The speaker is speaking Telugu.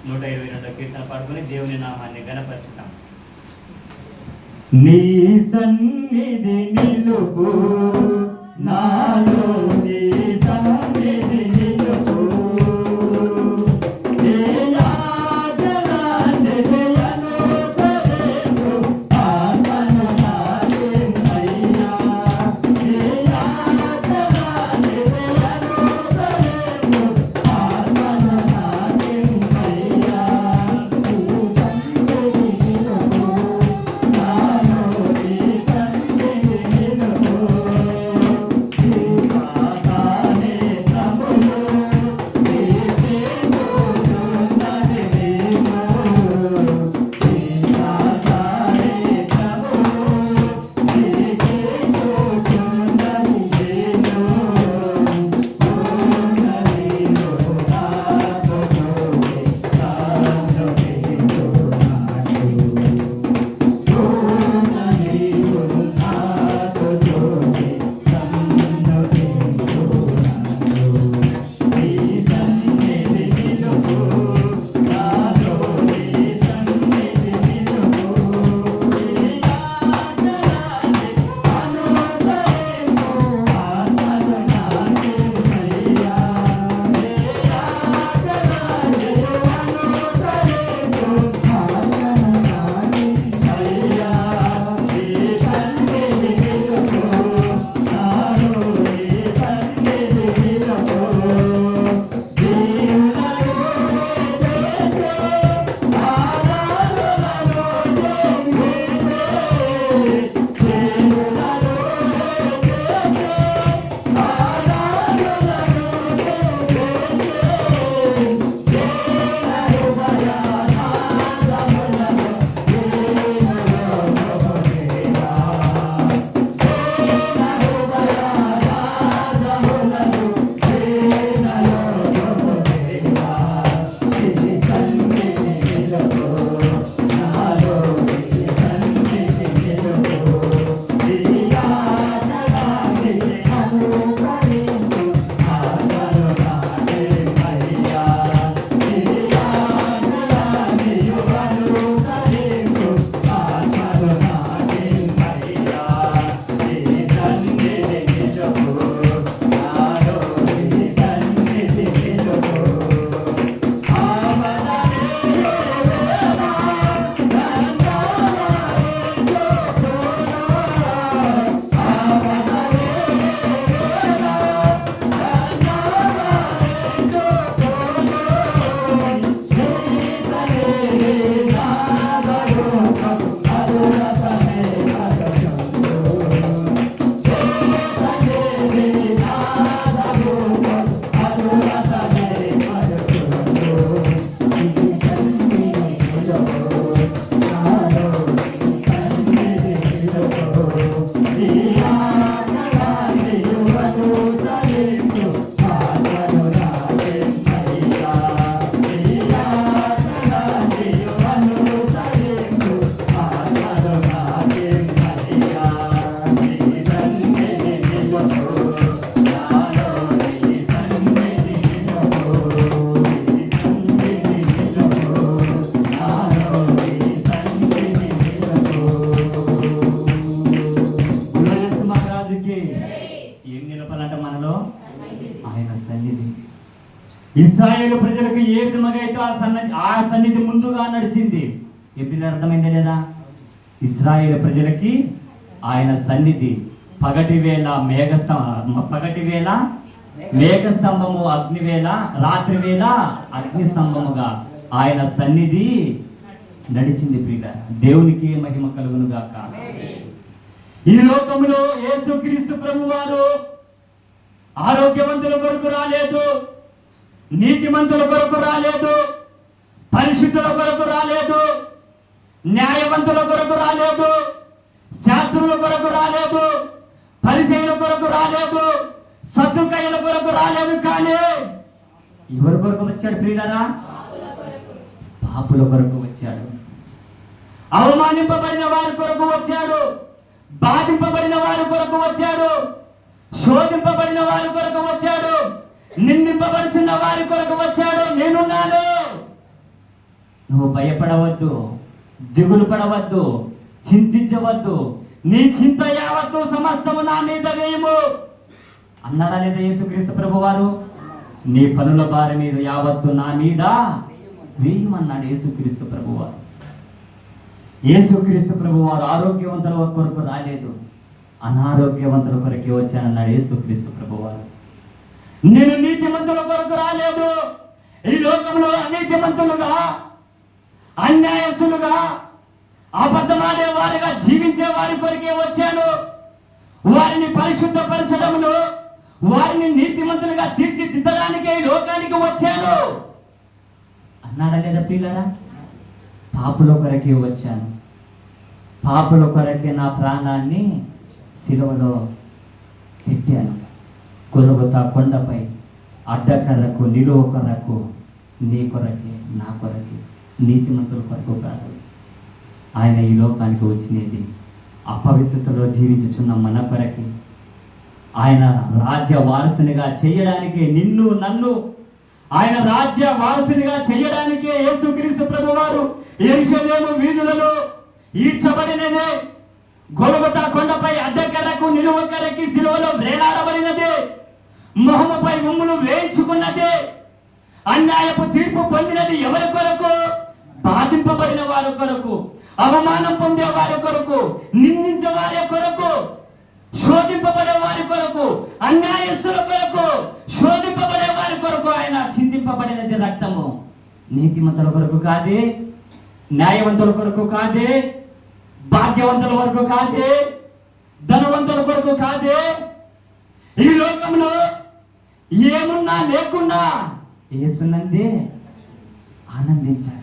122వ కీర్తన పాడుకొని దేవుని నామాన్ని ఘనపరుచుతాం. నీ సన్నిధి నిలుపు నాలో, నీ సన్నిధి నిలుపు ఇశ్రాయేలు ప్రజలకు ఏ విధముగా అయితే ఆ సన్నిధి ముందుగా నడిచింది. ఎప్పుడు అర్థమైందా లేదా? ఇశ్రాయేలు ప్రజలకి ఆయన సన్నిధి పగటి వేళ మేఘస్తంభము, అగ్నివేళ, రాత్రి వేళ అగ్ని స్తంభముగా ఆయన సన్నిధి నడిచింది. ప్రియ దేవునికి మహిమ కలుగును గాక. ఈ లోకములో యేసుక్రీస్తు ప్రభువారు ఆరోగ్యవంతుల కొరకు రాలేదు, నీతిమంతుల కొరకు రాలేదు, పరిశుద్ధుల కొరకు రాలేదు, న్యాయవంతుల కొరకు రాలేదు, శాస్త్రుల కొరకు రాలేదు, పరిసయ్యుల కొరకు రాలేదు, సద్దుకయ్యుల కొరకు రాలేదు. కానీ ఎవరి కొరకు వచ్చాడు ప్రియులారా? పాపుల కొరకు వచ్చాడు. అవమానింపబడిన వారి కొరకు వచ్చాడు, బాధింపబడిన వారి కొరకు వచ్చాడు, శోధింపబడిన వారి కొరకు వచ్చాడు, నిందింపబడుచున్న వారి కొరకు వచ్చాడు. నేనున్నాను, నువ్వు భయపడవద్దు, దిగులు పడవద్దు, చింతించవద్దు. నీ చింత యావత్తు సమస్తము నా మీద వేయము అన్నాడా లేదా యేసుక్రీస్తు ప్రభువారు? నీ పనుల భారం మీద యావత్తు నా మీద వేయమన్నాడు యేసుక్రీస్తు ప్రభువారు. యేసుక్రీస్తు ప్రభువారు ఆరోగ్యవంతుల కొరకు రాలేదు, అనారోగ్యవంతుల కొరకే వచ్చానన్నాడు యేసుక్రీస్తు ప్రభువారు. నేను నీతిమంతుల కొరకు రాలేదు, ఈ లోకంలో అనీతిమంతులుగా, అన్యాయస్తులుగా, అబద్ధమాడే వారిగా జీవించే వారి కొరకే వచ్చాను. వారిని పరిశుద్ధపరచడంలో, వారిని నీతిమంతులుగా తీర్చిదిద్దడానికే ఈ లోకానికి వచ్చాను అన్నాడా లేదా పిల్లరా? పాపుల కొరకే వచ్చాను, పాపుల కొరకే నా ప్రాణాన్ని సిలువలో పెట్టాను. గొల్గొతా కొండపై అడ్డకర్రకు, నిలువ కొరకు, నీ కొరకే, నా కొరకే, నీతిమంతుల కొరకు కాదు. ఆయన ఈ లోకానికి వచ్చినది అపవిత్రతలో జీవించుచున్న మన కొరకే. ఆయన రాజ్య వారసునిగా చేయడానికి, నిన్ను నన్ను ఆయన రాజ్య వారసునిగా చేయడానికే యేసుక్రీస్తు ప్రభువారు యెరూషలేము వీధులలో ఈడ్చబడినదే, గొల్గొతా కొండపై అడ్డకర్రకు, నిలువ కర్రకి సిలువలో వేలాడబడినదే, మొహముపై ఉమ్ములు వేయించుకున్నదే, అన్యాయపు తీర్పు పొందినది ఎవరి కొరకు? బాధింపబడిన వారి కొరకు, అవమానం పొందే వారి కొరకు, నిందించే వారి కొరకు, శోధింపబడే వారి కొరకు, అన్యాయస్తుల కొరకు, శోధింపబడే వారి కొరకు ఆయన చిందింపబడినది రక్తము. నీతిమంతుల కొరకు కాదే, న్యాయవంతుల కొరకు కాదే, భాగ్యవంతుల కొరకు కాదే, ధనవంతుల కొరకు కాదే. ఈ లోకంలో ఏమున్నా లేకున్నా యేసునందే ఆనందించాలి.